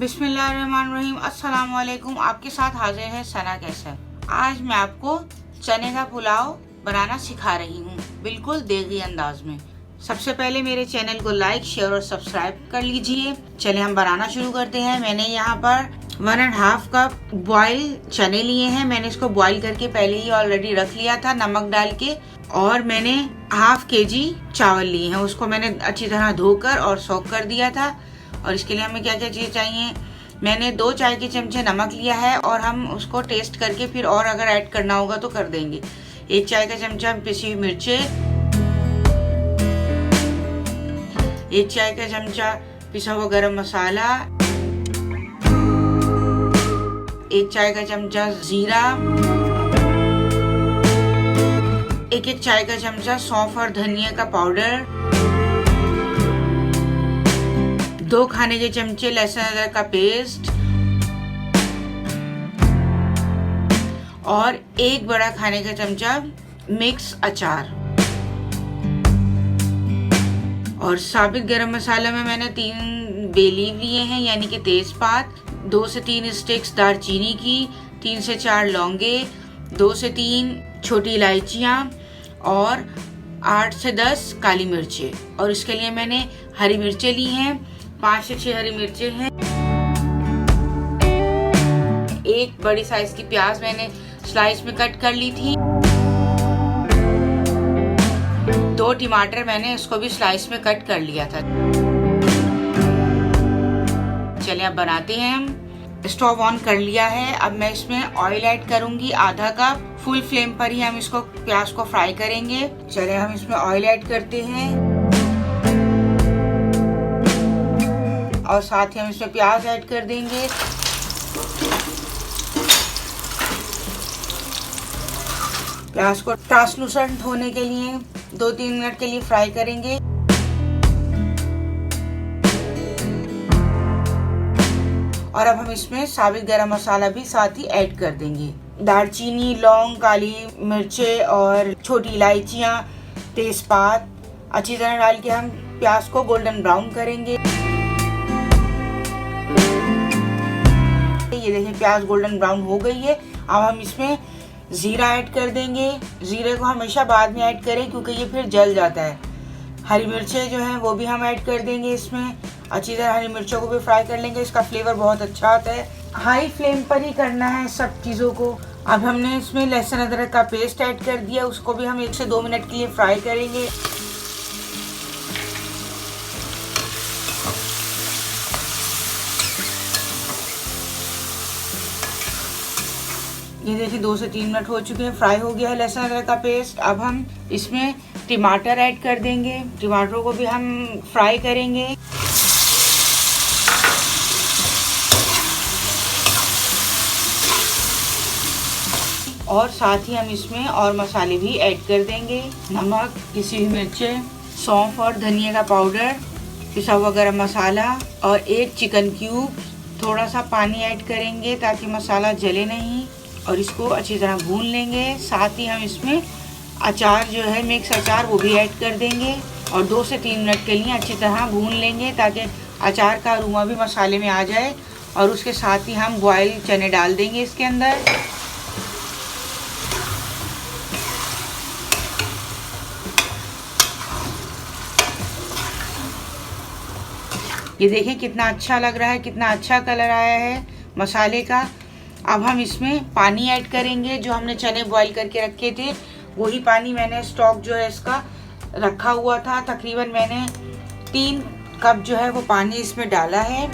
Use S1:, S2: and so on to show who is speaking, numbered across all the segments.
S1: बिस्मिल्लाहिर्रहमानिर्रहीम। अस्सलाम वालेकुम। आपके साथ हाजिर है सना कैसर। आज मैं आपको चने का पुलाव बनाना सिखा रही हूँ, बिल्कुल देगी अंदाज में। सबसे पहले मेरे चैनल को लाइक, शेयर और सब्सक्राइब कर लीजिए। चले हम बनाना शुरू करते हैं। मैंने यहाँ पर 1.5 कप बॉयल चने लिए हैं। मैंने इसको बॉयल करके पहले ही ऑलरेडी रख लिया था नमक डाल के। और मैंने 1/2 kg चावल लिए हैं, उसको मैंने अच्छी तरह धोकर और सोक कर दिया था। और इसके लिए हमें क्या क्या चीज़ चाहिए, मैंने 2 चाय के चमचे नमक लिया है और हम उसको टेस्ट करके फिर और अगर ऐड करना होगा तो कर देंगे। 1 चाय का चमचा पिसी हुई मिर्चें, 1 चाय का चमचा पिसा हुआ गरम मसाला, 1 चाय का चमचा जीरा, 1 चाय का चमचा सौंफ और धनिया का पाउडर, 2 खाने के चमचे लहसुन अदरक का पेस्ट और 1 बड़ा खाने का चमचा मिक्स अचार। और साबित गरम मसाला में मैंने 3 बे लीफ लिए हैं, यानी कि तेजपात, 2 से 3 स्टिक्स दालचीनी की, 3 से 4 लौंगे, 2 से 3 छोटी इलायचियाँ और 8 से 10 काली मिर्चें। और इसके लिए मैंने हरी मिर्चें ली हैं, 5 से 6 हरी मिर्चें हैं। 1 बड़ी साइज की प्याज मैंने स्लाइस में कट कर ली थी। 2 टमाटर मैंने इसको भी स्लाइस में कट कर लिया था। चलिए अब बनाते हैं हम। स्टोव ऑन कर लिया है। अब मैं इसमें ऑयल ऐड करूंगी, आधा कप। फुल फ्लेम पर ही हम इसको प्याज को फ्राई करेंगे। चलिए हम इसमें ऑयल ऐड करते हैं और साथ ही हम इसमें प्याज ऐड कर देंगे। प्याज को ट्रांसलूसेंट होने के लिए 2-3 मिनट के लिए फ्राई करेंगे। और अब हम इसमें साबित गरम मसाला भी साथ ही ऐड कर देंगे। दालचीनी, लौंग, काली मिर्चें और छोटी इलायचियाँ, तेजपात अच्छी तरह डाल के हम प्याज को गोल्डन ब्राउन करेंगे। ये देखिए प्याज गोल्डन ब्राउन हो गई है। अब हम इसमें जीरा ऐड कर देंगे। जीरे को हमेशा बाद में ऐड करें क्योंकि ये फिर जल जाता है। हरी मिर्चें जो हैं वो भी हम ऐड कर देंगे इसमें। अच्छी तरह हरी मिर्चों को भी फ्राई कर लेंगे, इसका फ्लेवर बहुत अच्छा आता है। हाई फ्लेम पर ही करना है सब चीज़ों को। अब हमने इसमें लहसुन अदरक का पेस्ट ऐड कर दिया, उसको भी हम 1 से 2 मिनट के लिए फ्राई करेंगे। ये देखिए 2 से 3 मिनट हो चुके हैं, फ्राई हो गया है लहसुन अदरक का पेस्ट। अब हम इसमें टमाटर ऐड कर देंगे। टमाटरों को भी हम फ्राई करेंगे। और साथ ही हम इसमें और मसाले भी ऐड कर देंगे। नमक, पिसी हुई मिर्चें, सौंफ और धनिया का पाउडर, पिसा हुआ गरम मसाला और 1 चिकन क्यूब। थोड़ा सा पानी ऐड करेंगे ताकि मसाला जले नहीं और इसको अच्छी तरह भून लेंगे। साथ ही हम इसमें अचार जो है मिक्स अचार वो भी ऐड कर देंगे और 2 से 3 मिनट के लिए अच्छी तरह भून लेंगे ताकि अचार का अरोमा भी मसाले में आ जाए। और उसके साथ ही हम बॉयल चने डाल देंगे इसके अंदर। ये देखिए कितना अच्छा लग रहा है, कितना अच्छा कलर आया है मसाले का। अब हम इसमें पानी ऐड करेंगे। जो हमने चने बॉईल करके रखे थे वही पानी मैंने स्टॉक जो है इसका रखा हुआ था। तकरीबन मैंने 3 कप जो है वो पानी इसमें डाला है।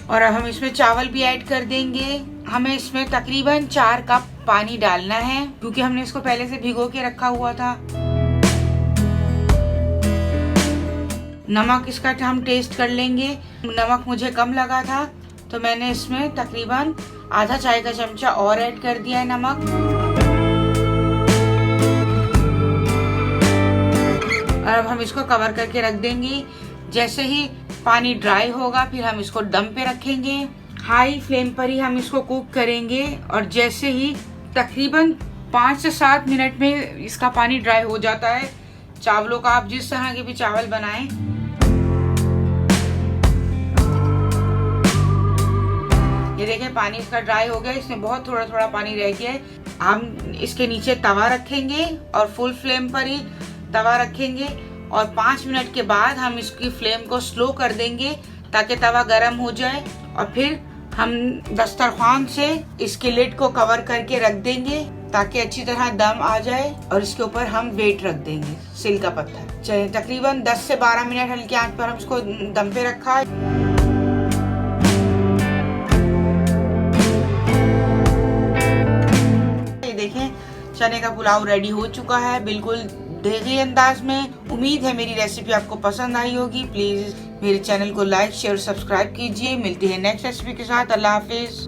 S1: और अब हम इसमें चावल भी ऐड कर देंगे। हमें इसमें तकरीबन 4 कप पानी डालना है क्योंकि हमने इसको पहले से भिगो के रखा हुआ था। नमक इसका हम टेस्ट कर लेंगे। नमक मुझे कम लगा था तो मैंने इसमें तकरीबन आधा चाय का चमचा और ऐड कर दिया है नमक। और अब हम इसको कवर करके रख देंगे। जैसे ही पानी ड्राई होगा फिर हम इसको दम पे रखेंगे। हाई फ्लेम पर ही हम इसको कुक करेंगे और जैसे ही तकरीबन 5 से 7 मिनट में इसका पानी ड्राई हो जाता है चावलों का आप जिस तरह के भी चावल बनाएं। ये देखें पानी इसका ड्राई हो गया, इसमें बहुत थोड़ा थोड़ा पानी रह गया है। हम इसके नीचे तवा रखेंगे और फुल फ्लेम पर ही तवा रखेंगे और 5 मिनट के बाद हम इसकी फ्लेम को स्लो कर देंगे ताकि तवा गर्म हो जाए। और फिर हम दस्तरखान से इसके लिड को कवर करके रख देंगे ताकि अच्छी तरह दम आ जाए और इसके ऊपर हम वेट रख देंगे सिल का पत्थर। तकरीबन 10 से 12 मिनट हल्की आंच पर हम इसको दम पे रखा है। ये देखें चने का पुलाव रेडी हो चुका है बिल्कुल देगी अंदाज में। उम्मीद है मेरी रेसिपी आपको पसंद आई होगी। प्लीज मेरे चैनल को लाइक शेयर सब्सक्राइब कीजिए। मिलती है नेक्स्ट रेसिपी के साथ। अल्लाह हाफिज।